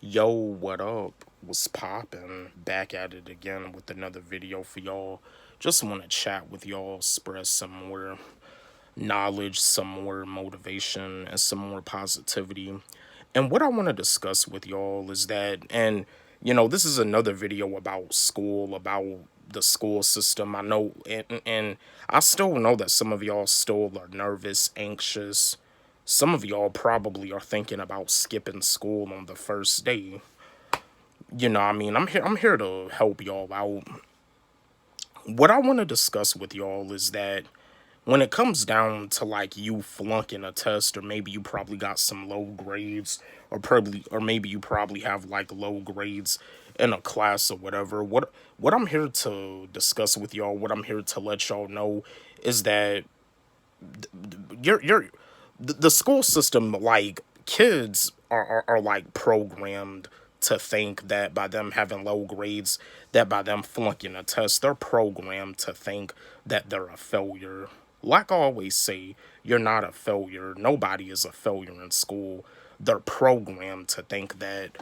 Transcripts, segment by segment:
Yo, what up? What's poppin'? Back at it again with another video for y'all. Just want to chat with y'all, express some more knowledge, some more motivation, and some more positivity. And what I want to discuss with y'all is that, and this is another video about school, about the school system. I know, and I still know that some of y'all still are nervous, anxious. Some of y'all probably are thinking about skipping school on the first day. I'm here to help y'all out. What I want to discuss with y'all is that when it comes down to like you flunking a test, or maybe you probably got some low grades, or maybe you probably have like low grades in a class or whatever. What I'm here to discuss with y'all, what I'm here to let y'all know is that you're the school system, like kids are like programmed to think that by them having low grades, that by them flunking a test, they're programmed to think that they're a failure. Like I always say, you're not a failure. Nobody is a failure in school. They're programmed to think that,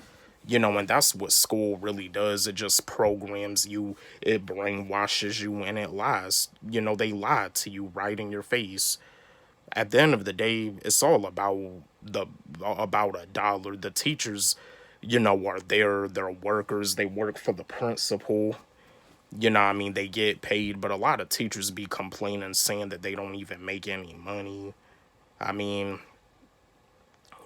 and that's what school really does. It just programs you, it brainwashes you, and it lies. They lie to you right in your face. At the end of the day, it's all about a dollar. The teachers, are there. They're workers. They work for the principal. They get paid, but a lot of teachers be complaining, saying that they don't even make any money. I mean,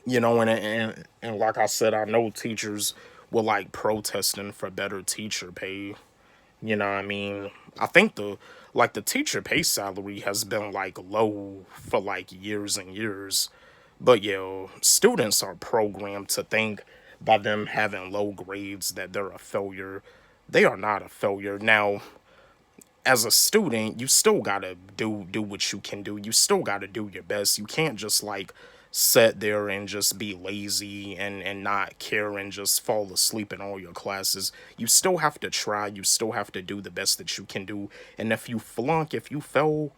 and like I said, I know teachers were like protesting for better teacher pay. I think the teacher pay salary has been like low for like years and years. But students are programmed to think by them having low grades that they're a failure. They are not a failure. Now, as a student, you still gotta do what you can do. You still gotta do your best. You can't just like sit there and just be lazy and not care and just fall asleep in all your classes. You still have to try. You still have to do the best that you can do. And if you flunk, if you fail,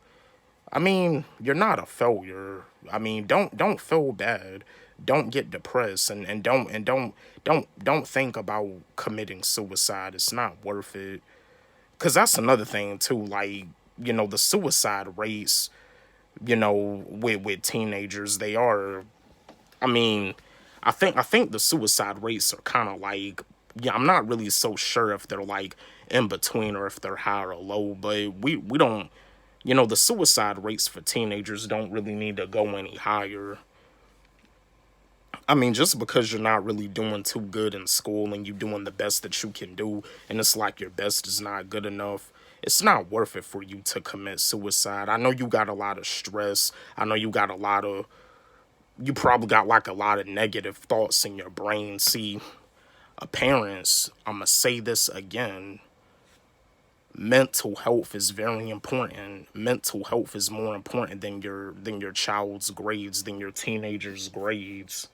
you're not a failure. Don't feel bad. Don't get depressed, and don't think about committing suicide. It's not worth it. Cause that's another thing too. Like, the suicide rates, with teenagers, they are. I mean, I think the suicide rates are kind of like, yeah. I'm not really so sure if they're like in between or if they're high or low. But we don't. The suicide rates for teenagers don't really need to go any higher. Just because you're not really doing too good in school and you're doing the best that you can do, and it's like your best is not good enough, it's not worth it for you to commit suicide. I know you got a lot of stress. I know you probably got like a lot of negative thoughts in your brain. See, parents, I'm going to say this again. Mental health is very important. Mental health is more important than your child's grades, than your teenager's grades.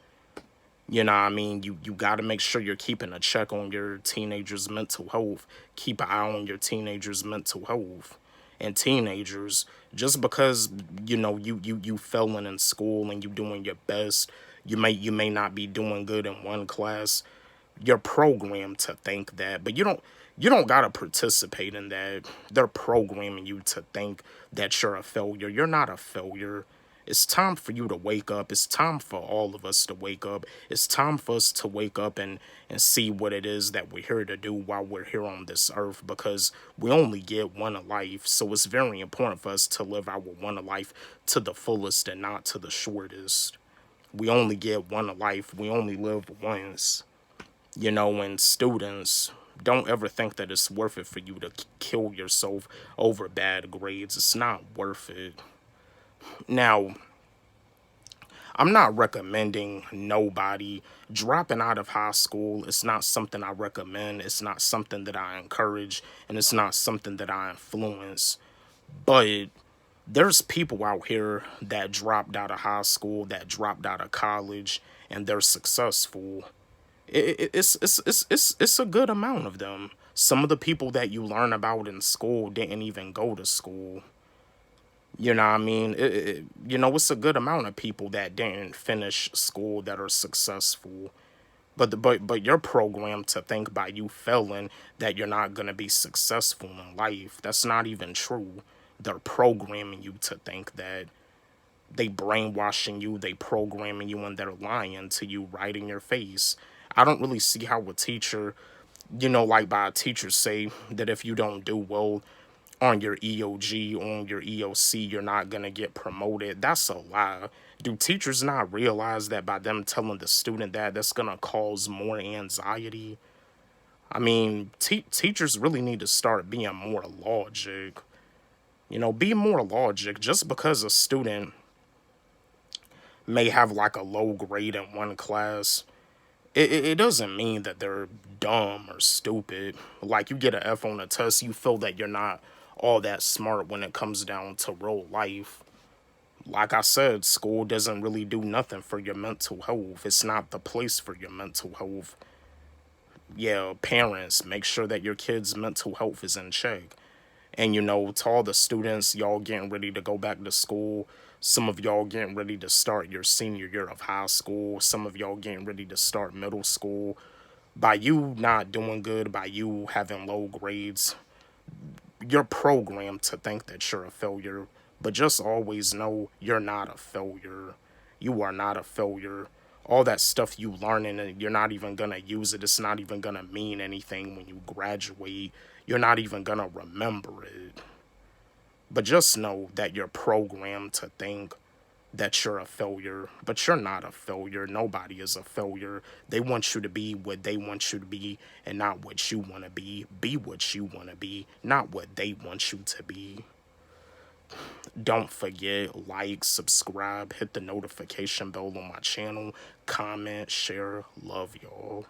You got to make sure you're keeping a check on your teenager's mental health. Keep an eye on your teenager's mental health. And teenagers, just because you failing in school and you doing your best, you may not be doing good in one class. You're programmed to think that, but you don't gotta participate in that. They're programming you to think that you're a failure. You're not a failure. It's time for you to wake up. It's time for all of us to wake up. It's time for us to wake up and see what it is that we're here to do while we're here on this earth, because we only get one life. So it's very important for us to live our one life to the fullest and not to the shortest. We only get one life. We only live once. And students, don't ever think that it's worth it for you to kill yourself over bad grades. It's not worth it. Now, I'm not recommending nobody dropping out of high school. It's not something I recommend. It's not something that I encourage, and it's not something that I influence. But there's people out here that dropped out of high school, that dropped out of college, and they're successful. It's a good amount of them. Some of the people that you learn about in school didn't even go to school. It's a good amount of people that didn't finish school that are successful. But you're programmed to think by you failing that you're not gonna be successful in life. That's not even true. They're programming you to think that. They brainwashing you, they programming you, and they're lying to you right in your face. I don't really see how a teacher, like by a teacher say that if you don't do well on your EOG, on your EOC, you're not gonna get promoted. That's a lie. Do teachers not realize that by them telling the student that, that's gonna cause more anxiety? I mean, teachers really need to start being more logic. Be more logic. Just because a student may have like a low grade in one class, it doesn't mean that they're dumb or stupid. Like you get an F on a test, you feel that you're not all that smart when it comes down to real life. Like I said, school doesn't really do nothing for your mental health. It's not the place for your mental health. Yeah, parents, make sure that your kids' mental health is in check. And to all the students, y'all getting ready to go back to school. Some of y'all getting ready to start your senior year of high school. Some of y'all getting ready to start middle school. By you not doing good, by you having low grades, you're programmed to think that you're a failure. But just always know you're not a failure. You are not a failure. All that stuff you learning and you're not even gonna use it. It's not even gonna mean anything when you graduate. You're not even gonna remember it. But just know that you're programmed to think that you're a failure, but you're not a failure. Nobody is a failure. They want you to be what they want you to be and not what you want to be. Be what you want to be, not what they want you to be. Don't forget, like, subscribe, hit the notification bell on my channel, comment, share. Love y'all.